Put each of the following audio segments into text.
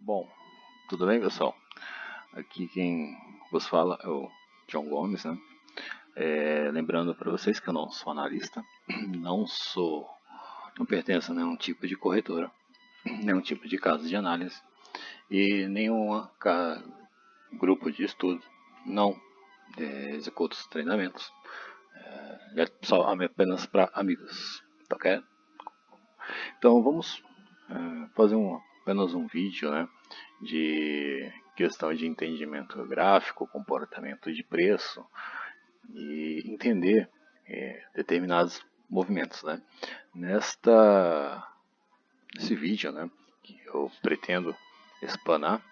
Bom, tudo bem, pessoal? Aqui quem vos fala é o John Gomes, né? Lembrando para vocês que eu não sou analista, não pertenço a nenhum tipo de corretora, nenhum tipo de casa de análise e nenhum grupo de estudo. Não executo os treinamentos, é só apenas para amigos, tá ok? Então vamos fazer apenas um vídeo, né, de questão de entendimento gráfico, comportamento de preço e entender determinados movimentos, né. Nesse vídeo, né, que eu pretendo explanar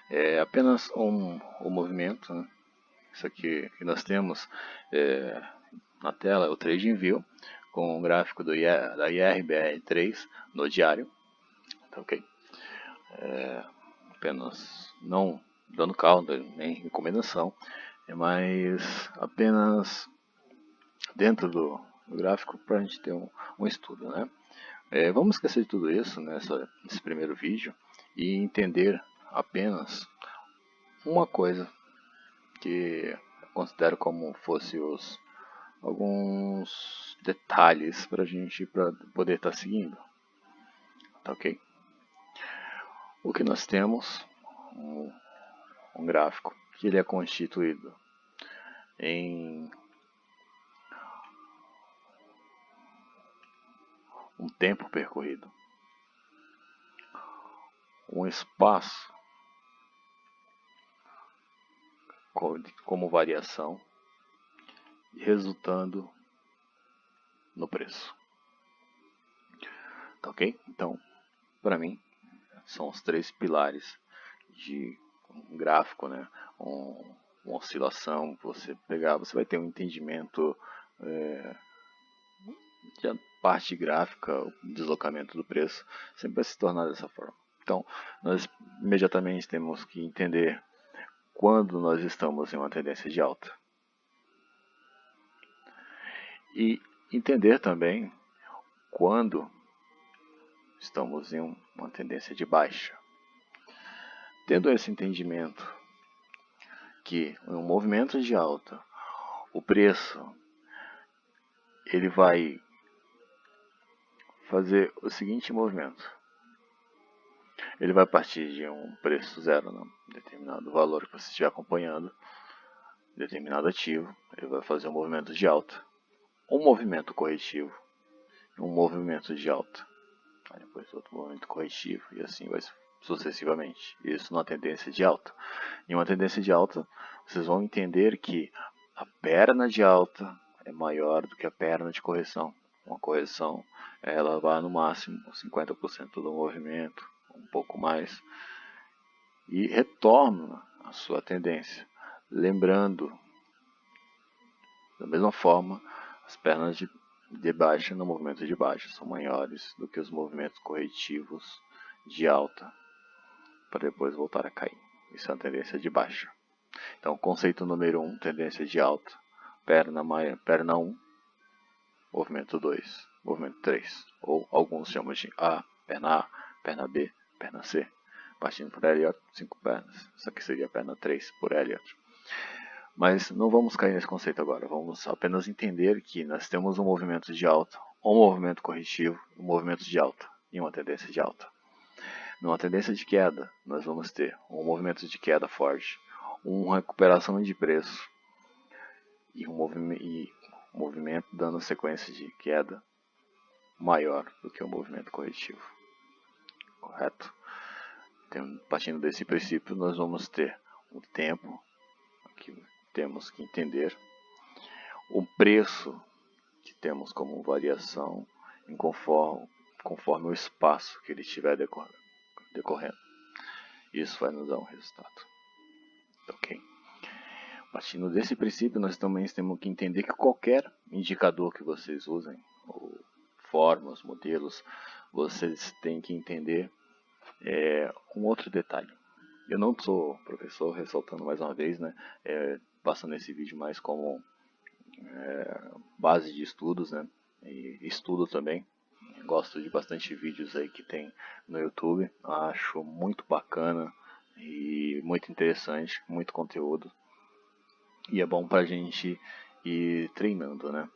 é apenas um movimento, né. Isso aqui que nós temos na tela é o TradingView com o gráfico da IRBR3 no diário, tá ok? Apenas não dando causa nem recomendação, é apenas dentro do gráfico para a gente ter um estudo, né? Vamos esquecer de tudo isso nesse primeiro vídeo e entender apenas uma coisa que eu considero como fosse alguns detalhes para a gente poder estar seguindo, tá ok? O que nós temos um gráfico que ele é constituído em um tempo percorrido, um espaço como variação, resultando no preço. Tá ok? Então, para mim, são os três pilares de um gráfico, né? Uma oscilação, você vai ter um entendimento de parte gráfica, o deslocamento do preço, sempre vai se tornar dessa forma. Então, nós imediatamente temos que entender quando nós estamos em uma tendência de alta. E entender também quando estamos em uma tendência de baixa. Tendo esse entendimento que em um movimento de alta, o preço ele vai fazer o seguinte movimento. Ele vai partir de um preço zero, né? Determinado valor que você estiver acompanhando, determinado ativo, ele vai fazer um movimento de alta, um movimento corretivo, um movimento de alta, aí depois outro movimento corretivo e assim vai sucessivamente. Isso numa tendência de alta. Em uma tendência de alta, vocês vão entender que a perna de alta é maior do que a perna de correção. Uma correção, ela vai no máximo 50% do movimento, um pouco mais, e retorna a sua tendência. Lembrando, da mesma forma, as pernas de baixa no movimento de baixa são maiores do que os movimentos corretivos de alta, para depois voltar a cair. Isso é uma tendência de baixa. Então, conceito número 1, tendência de alta, perna 1, movimento 2, movimento 3, ou alguns chamam de A, perna B, perna C. Partindo por Elliott, 5 pernas. Isso aqui seria a perna 3 por Elliott. Mas não vamos cair nesse conceito agora. Vamos apenas entender que nós temos um movimento de alta, um movimento corretivo, um movimento de alta e uma tendência de alta. Numa tendência de queda, nós vamos ter um movimento de queda forte, uma recuperação de preço e um movimento dando sequência de queda maior do que o movimento corretivo. Correto? Então, partindo desse princípio, nós vamos ter o tempo, que temos que entender, o preço, que temos como variação conforme o espaço que ele estiver decorrendo. Isso vai nos dar um resultado. Ok? Partindo desse princípio, nós também temos que entender que qualquer indicador que vocês usem, ou formas, modelos, vocês têm que entender um outro detalhe. Eu não sou professor, ressaltando mais uma vez, né, passando esse vídeo mais como base de estudos, né, e estudo também, gosto de bastante vídeos aí que tem no YouTube. Acho muito bacana e muito interessante, muito conteúdo. E é bom pra gente ir treinando, né?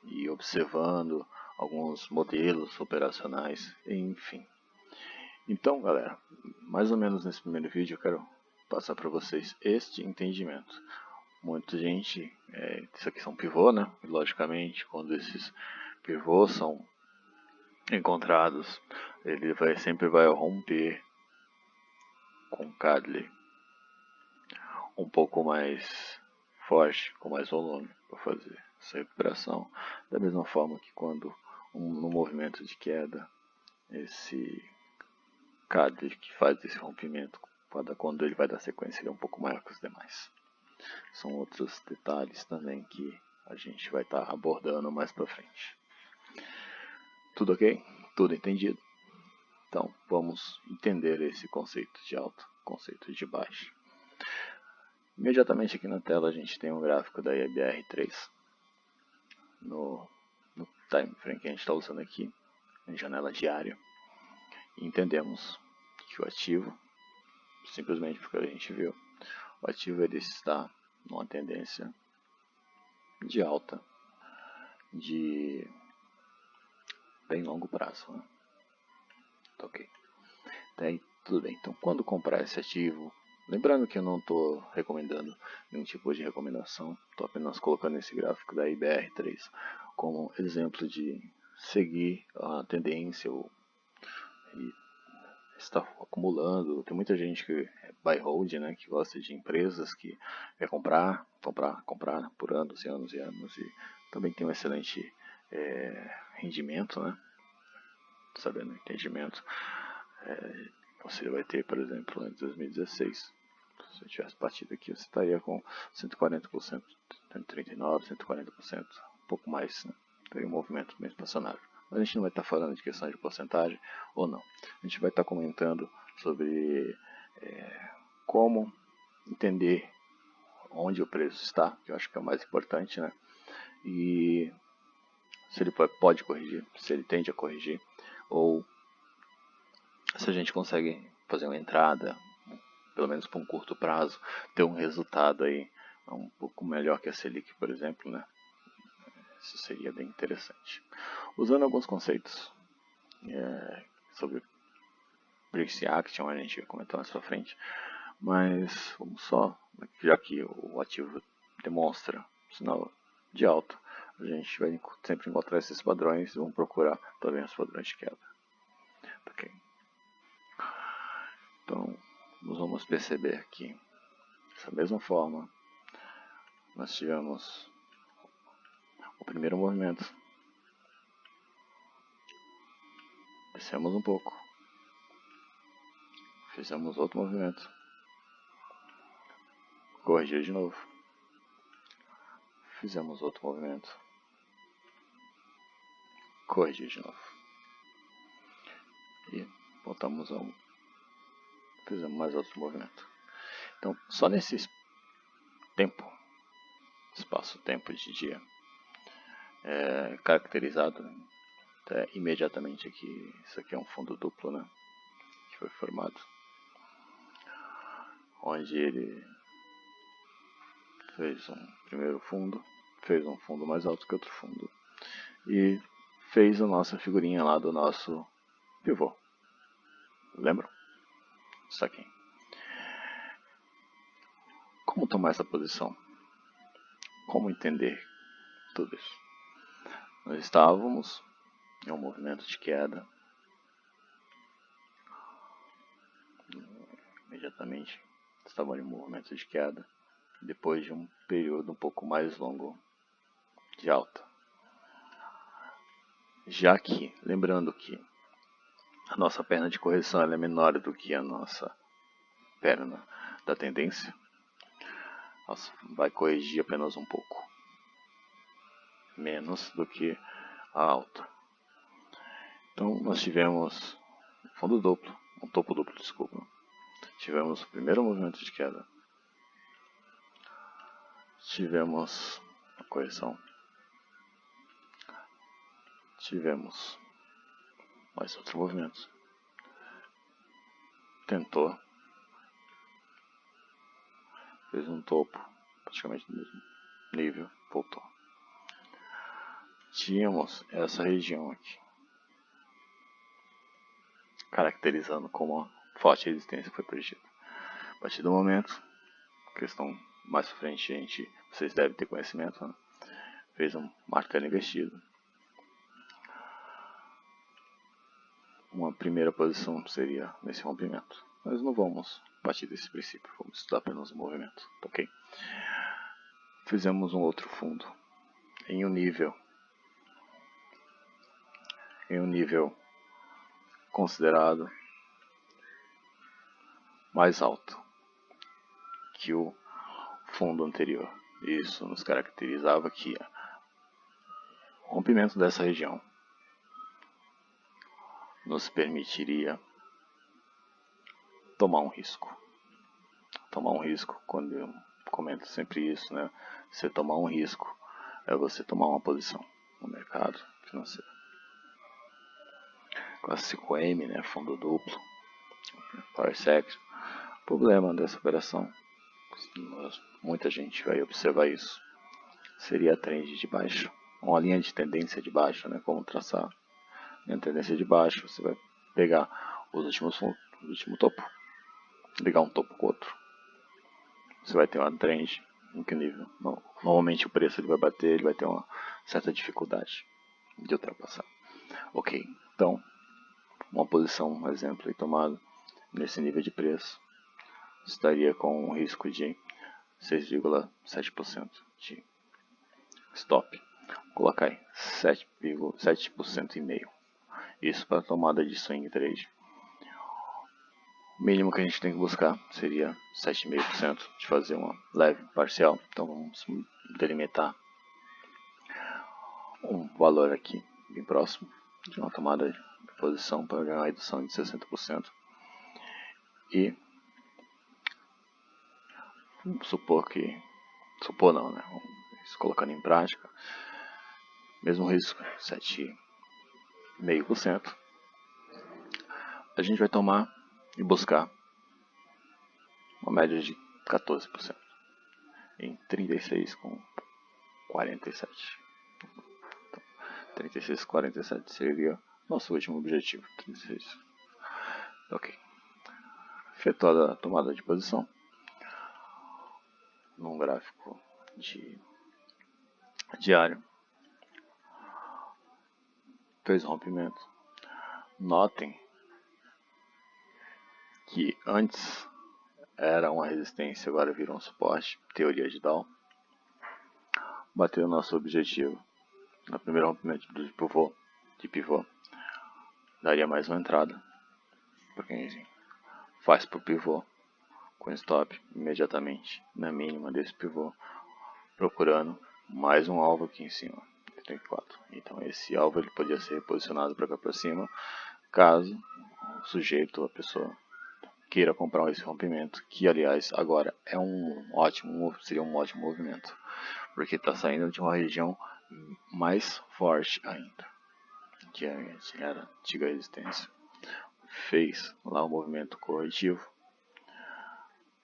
E observando alguns modelos operacionais, enfim. Então, galera, mais ou menos nesse primeiro vídeo eu quero passar para vocês este entendimento. Muita gente, isso aqui são pivô, né? E, logicamente, quando esses pivôs são encontrados, ele sempre vai romper com Cadley um pouco mais forte, com mais volume, para fazer essa recuperação. Da mesma forma que quando no movimento de queda, esse Cadley que faz esse rompimento, quando ele vai dar sequência, ele é um pouco maior que os demais. São outros detalhes também que a gente vai estar abordando mais para frente. Tudo ok? Tudo entendido? Então, vamos entender esse conceito de alta, conceito de baixa. Imediatamente aqui na tela a gente tem um gráfico da IBR3 no time frame que a gente está usando aqui, em janela diária. E entendemos que o ativo, simplesmente porque a gente viu, o ativo ele está numa tendência de alta de bem longo prazo, né? Ok. Até aí tudo bem. Então, quando comprar esse ativo, lembrando que eu não estou recomendando nenhum tipo de recomendação, estou apenas colocando esse gráfico da IBR3 como exemplo de seguir a tendência e está acumulando. Tem muita gente que é buy hold, né, que gosta de empresas que quer comprar por anos e anos e anos, e também tem um excelente rendimento, né, sabendo o entendimento. Você vai ter, por exemplo, em 2016, se eu tivesse partido aqui, você estaria com 140%, 139%, 140%, um pouco mais, né? Teria um movimento bem espaçonário. Mas a gente não vai estar falando de questão de porcentagem ou não. A gente vai estar comentando sobre como entender onde o preço está, que eu acho que é o mais importante, né? E se ele pode corrigir, se ele tende a corrigir, ou se a gente consegue fazer uma entrada, pelo menos por um curto prazo, ter um resultado aí um pouco melhor que a Selic, por exemplo, né? Isso seria bem interessante. Usando alguns conceitos sobre Price Action, a gente vai comentar mais pra frente, mas vamos só, já que o ativo demonstra sinal de alta, a gente vai sempre encontrar esses padrões e vamos procurar também os padrões de queda. Ok. Então, nós vamos perceber aqui, dessa mesma forma, nós tivemos o primeiro movimento, descemos um pouco, fizemos outro movimento, corrigir de novo, fizemos outro movimento, corrigir de novo, e voltamos a fizemos mais outro movimento. Então, só nesse espaço-tempo de dia, caracterizado imediatamente aqui, isso aqui é um fundo duplo, né, que foi formado, onde ele fez um primeiro fundo, fez um fundo mais alto que outro fundo, e fez a nossa figurinha lá do nosso pivô. Lembram? Isso aqui. Como tomar essa posição? Como entender tudo isso? Nós estávamos em um movimento de queda. Imediatamente estávamos em um movimento de queda, depois de um período um pouco mais longo de alta. Já que, lembrando que a nossa perna de correção é menor do que a nossa perna da tendência, vai corrigir apenas um pouco, menos do que a alta. Então nós tivemos fundo duplo, um topo duplo, desculpa. Tivemos o primeiro movimento de queda, tivemos a correção, tivemos mais outro movimento. Tentou. Fez um topo, praticamente no mesmo nível, voltou. Tínhamos essa região aqui, caracterizando como a forte resistência foi perdida. A partir do momento, questão mais pra frente, vocês devem ter conhecimento, né? Fez um martelo investido. Uma primeira posição seria nesse rompimento. Nós não vamos partir desse princípio, vamos estudar apenas o movimento, ok? Fizemos um outro fundo em um nível considerado mais alto que o fundo anterior. Isso nos caracterizava que o rompimento dessa região nos permitiria tomar um risco. Tomar um risco, quando eu comento sempre isso, né? Você tomar um risco é você tomar uma posição no mercado financeiro. Clássico M, né? Fundo duplo, PowerSec. O problema dessa operação, muita gente vai observar isso, seria a trend de baixo, uma linha de tendência de baixo, né? Como traçar linha de tendência de baixo, você vai pegar os últimos topo, ligar um topo com o outro. Você vai ter uma trend em que nível? Normalmente o preço ele vai bater, ele vai ter uma certa dificuldade de ultrapassar. Ok, então uma posição, um exemplo aí tomado nesse nível de preço estaria com um risco de 6,7% de stop. Vou colocar aí 7% e meio. Isso para tomada de swing trade. O mínimo que a gente tem que buscar seria 7,5% de fazer uma leve parcial. Então vamos delimitar um valor aqui bem próximo de uma tomada de posição para ganhar uma redução de 60%. E vamos supor não, né? Vamos colocando em prática, mesmo risco, 7,5%. A gente vai tomar e buscar uma média de 14% em 36,47. Então, 36,47 seria nosso último objetivo. 36. Ok. Efetuada a tomada de posição num gráfico de diário, fez rompimento. Notem que antes era uma resistência, agora virou um suporte, teoria de Dow. Bateu o nosso objetivo no primeiro rompimento de pivô, daria mais uma entrada, porque faz para o pivô com stop imediatamente na mínima desse pivô, procurando mais um alvo aqui em cima, 34. Então esse alvo ele podia ser posicionado para cá para cima, caso o sujeito, a pessoa, queira comprar esse rompimento, que aliás agora seria um ótimo movimento, porque está saindo de uma região mais forte ainda, que era a antiga resistência. Fez lá um movimento corretivo,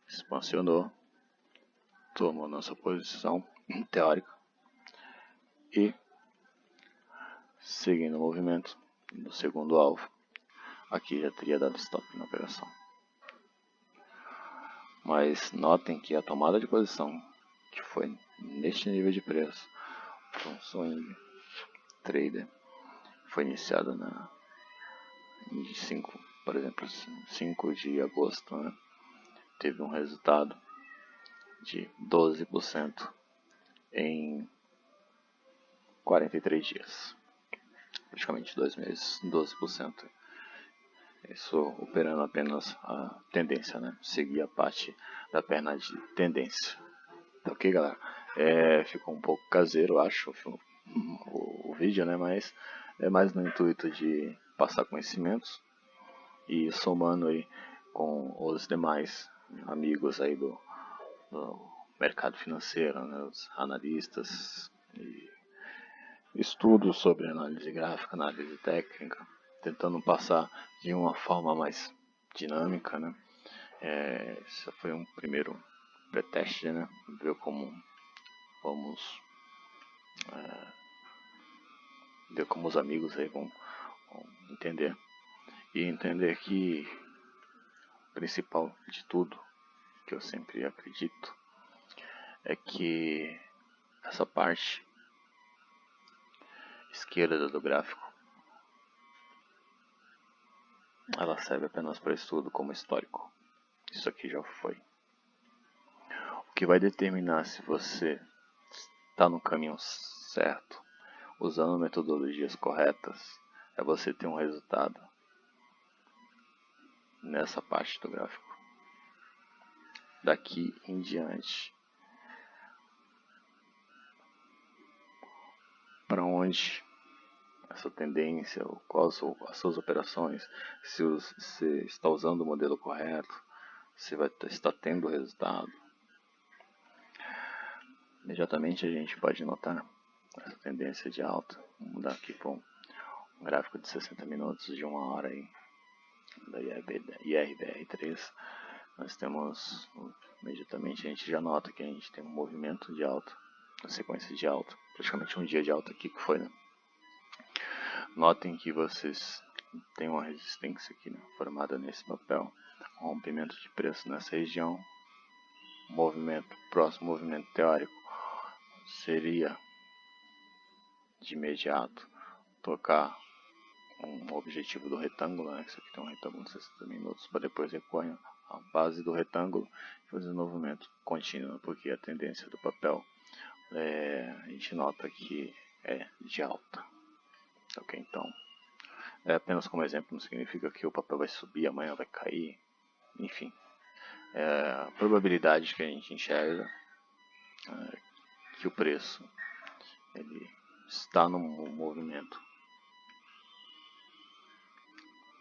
expansionou, tomou nossa posição teórica e, seguindo o movimento no segundo alvo, aqui já teria dado stop na operação. Mas notem que a tomada de posição que foi neste nível de preço, com swing trader, foi iniciada em 5, por exemplo, 5 de agosto, né? Teve um resultado de 12% em 43 dias, praticamente 2 meses, 12%. Isso operando apenas a tendência, né? Seguir a parte da perna de tendência. Tá ok, galera? Ficou um pouco caseiro, acho, o vídeo, né? Mas é mais no intuito de passar conhecimentos e somando aí com os demais amigos aí do mercado financeiro, né? Os analistas e estudos sobre análise gráfica, análise técnica. tentando passar de uma forma mais dinâmica, né? Esse foi um primeiro pré-teste, né? Ver como vamos ver como os amigos aí vão entender. E entender que o principal de tudo, que eu sempre acredito, é que essa parte esquerda do gráfico, ela serve apenas para estudo como histórico. Isso aqui já foi. O que vai determinar se você está no caminho certo, usando metodologias corretas, é você ter um resultado nessa parte do gráfico. Daqui em diante, para onde essa tendência, quais são as suas operações, se você está usando o modelo correto, se vai estar tendo resultado. Imediatamente a gente pode notar essa tendência de alta. Vamos mudar aqui para um gráfico de 60 minutos de 1 hora aí, da IRBR3. Nós temos, imediatamente a gente já nota que a gente tem um movimento de alta, uma sequência de alta, praticamente um dia de alta aqui que foi, né? Notem que vocês têm uma resistência aqui, né, formada nesse papel, um rompimento de preço nessa região, próximo movimento teórico seria de imediato tocar um objetivo do retângulo, né? Isso aqui tem um retângulo de 60 minutos, para depois recuar a base do retângulo e fazer um movimento contínuo, porque a tendência do papel a gente nota que é de alta. Ok, então apenas como exemplo, não significa que o papel vai subir, amanhã vai cair, enfim. A probabilidade que a gente enxerga que o preço ele está num movimento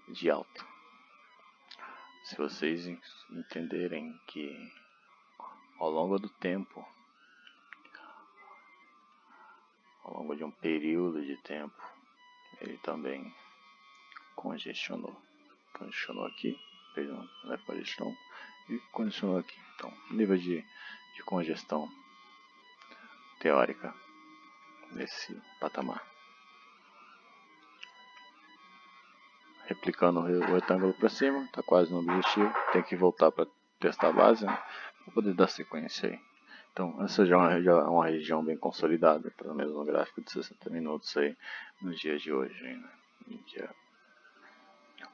de alta. Se vocês entenderem que ao longo do tempo, ao longo de um período de tempo, ele também congestionou aqui, fez uma leve congestão e congestionou aqui. Então, nível de congestão teórica nesse patamar. Replicando o retângulo para cima, está quase no objetivo, tem que voltar para testar a base, né, para poder dar sequência aí. Então, essa já é uma região bem consolidada, pelo menos no gráfico de 60 minutos aí, no dia de hoje, né?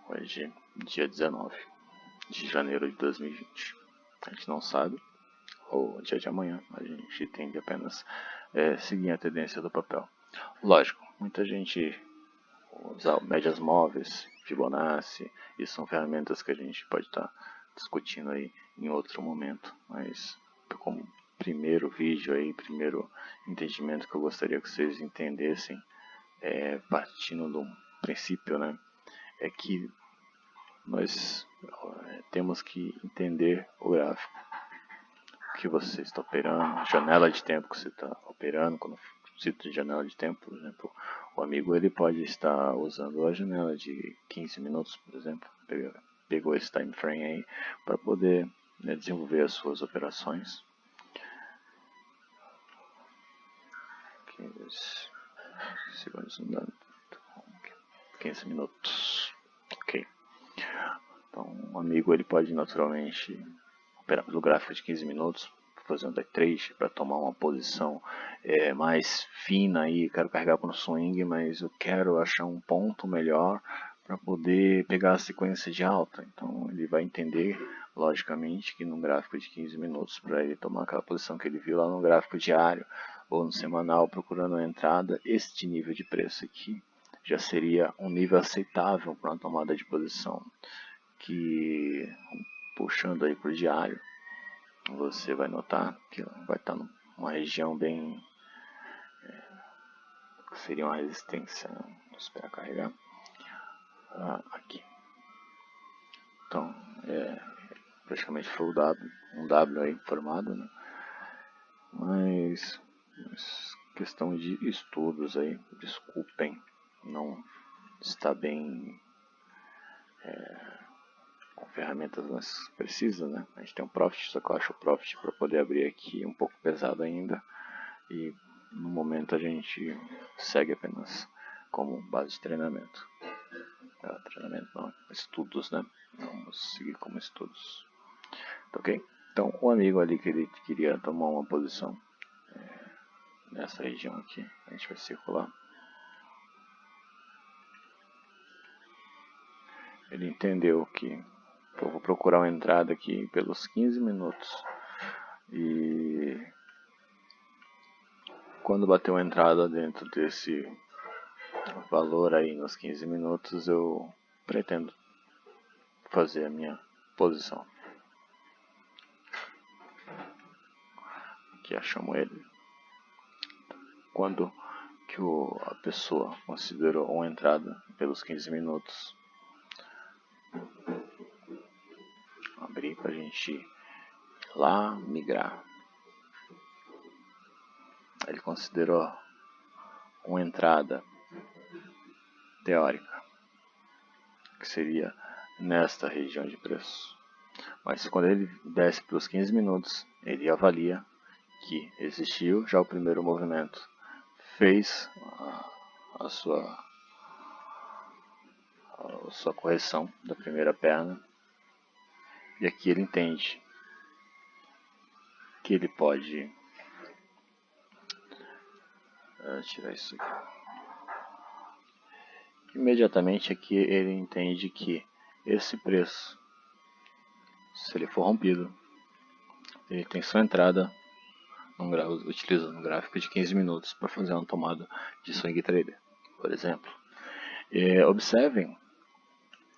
Hoje, dia 19 de janeiro de 2020. A gente não sabe, ou dia de amanhã, a gente tende apenas seguir a tendência do papel. Lógico, muita gente usa médias móveis, Fibonacci, e são ferramentas que a gente pode estar discutindo aí em outro momento, mas como primeiro vídeo aí, primeiro entendimento que eu gostaria que vocês entendessem, partindo do princípio, né, é que nós temos que entender o gráfico que você está operando, janela de tempo que você está operando. Quando eu cito janela de tempo, por exemplo, o amigo ele pode estar usando a janela de 15 minutos, por exemplo, pegou esse time frame aí para poder desenvolver as suas operações. 15 minutos, ok. Então, um amigo ele pode naturalmente operar pelo gráfico de 15 minutos, fazer um day trade para tomar uma posição mais fina aí, quero carregar para um swing, mas eu quero achar um ponto melhor para poder pegar a sequência de alta. Então ele vai entender logicamente que num gráfico de 15 minutos, para ele tomar aquela posição que ele viu lá no gráfico diário ou no semanal procurando a entrada, este nível de preço aqui já seria um nível aceitável para uma tomada de posição, que puxando aí para o diário, você vai notar que vai estar numa região bem, que seria uma resistência, né? Vou esperar carregar, aqui. Então, praticamente foi um W aí formado, né? Mas questão de estudos aí, desculpem, não está bem com ferramentas mais precisas, né? A gente tem um Profit, só que eu acho o Profit para poder abrir aqui um pouco pesado ainda, e no momento a gente segue apenas como base de treinamento. Treinamento não, estudos, né? Vamos seguir como estudos. Tá, ok? Então o amigo ali que ele queria tomar uma posição nessa região aqui, a gente vai circular. Ele entendeu que eu vou procurar uma entrada aqui pelos 15 minutos. E quando bater uma entrada dentro desse valor aí nos 15 minutos, eu pretendo fazer a minha posição. Aqui achamos ele. Quando que a pessoa considerou uma entrada pelos 15 minutos, abrir para a gente lá migrar. Ele considerou uma entrada teórica, que seria nesta região de preço. Mas quando ele desce para os 15 minutos, ele avalia que existiu já o primeiro movimento, fez a sua correção da primeira perna, e aqui ele entende que ele pode tirar isso aqui. Imediatamente aqui ele entende que esse preço, se ele for rompido, ele tem sua entrada utilizando um gráfico de 15 minutos para fazer uma tomada de swing trader, por exemplo. Observem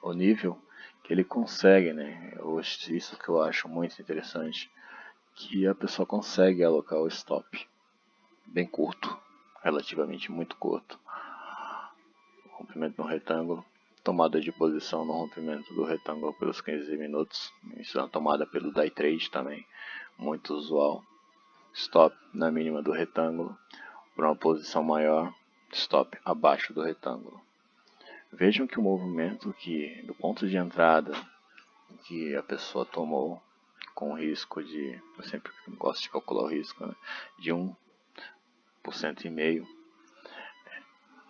o nível que ele consegue, né? Isso que eu acho muito interessante, que a pessoa consegue alocar o stop bem curto, relativamente muito curto, rompimento no retângulo, tomada de posição no rompimento do retângulo pelos 15 minutos, isso é uma tomada pelo day trade também, muito usual, stop na mínima do retângulo, para uma posição maior, stop abaixo do retângulo. Vejam que o movimento que, do ponto de entrada que a pessoa tomou, com risco de, eu sempre gosto de calcular o risco, né, de 1,5%,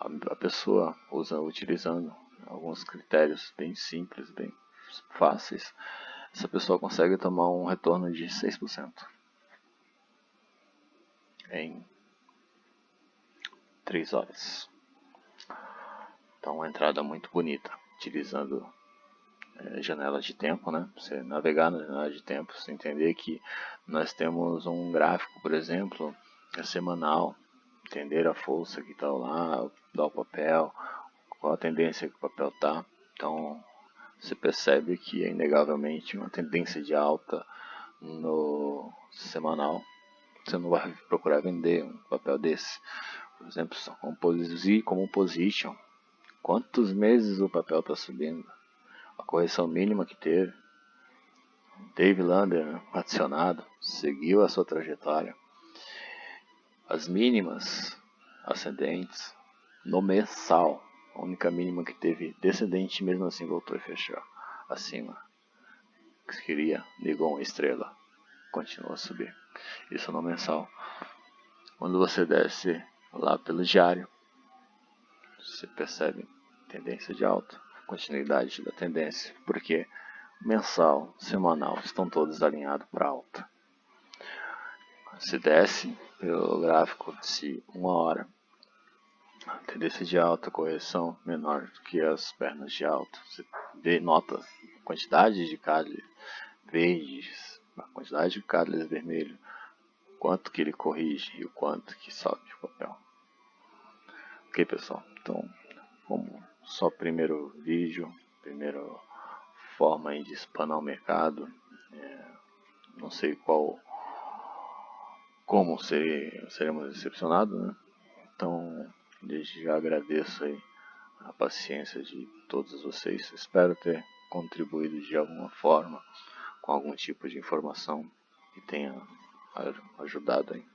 a pessoa utilizando alguns critérios bem simples, bem fáceis, essa pessoa consegue tomar um retorno de 6% em 3 horas. Então, uma entrada muito bonita, utilizando janela de tempo, né? Você navegar na janela de tempo, você entender que nós temos um gráfico, por exemplo, semanal, entender a força que está lá, dar o papel, qual a tendência que o papel está. Então, você percebe que é inegavelmente uma tendência de alta no semanal. Você não vai procurar vender um papel desse. Por exemplo, como position. Quantos meses o papel está subindo? A correção mínima que teve. Dave Lander, né, adicionado, seguiu a sua trajetória. As mínimas ascendentes no mensal. A única mínima que teve descendente, mesmo assim voltou e fechou acima. Queria, ligou uma estrela, continua a subir. Isso no mensal. Quando você desce lá pelo diário, você percebe tendência de alta, continuidade da tendência, porque mensal, semanal estão todos alinhados para alta. Se desce pelo gráfico de 1 hora, tendência de alta, correção menor do que as pernas de alta. Você nota a quantidade de cálices verdes, a quantidade de cálices vermelhos, quanto que ele corrige e o quanto que sobe o papel. Ok, pessoal? Então, como só primeiro vídeo, primeira forma aí de espanar o mercado, não sei como seremos decepcionados, né? Então, desde já agradeço aí a paciência de todos vocês. Espero ter contribuído de alguma forma com algum tipo de informação que tenha ajudado aí.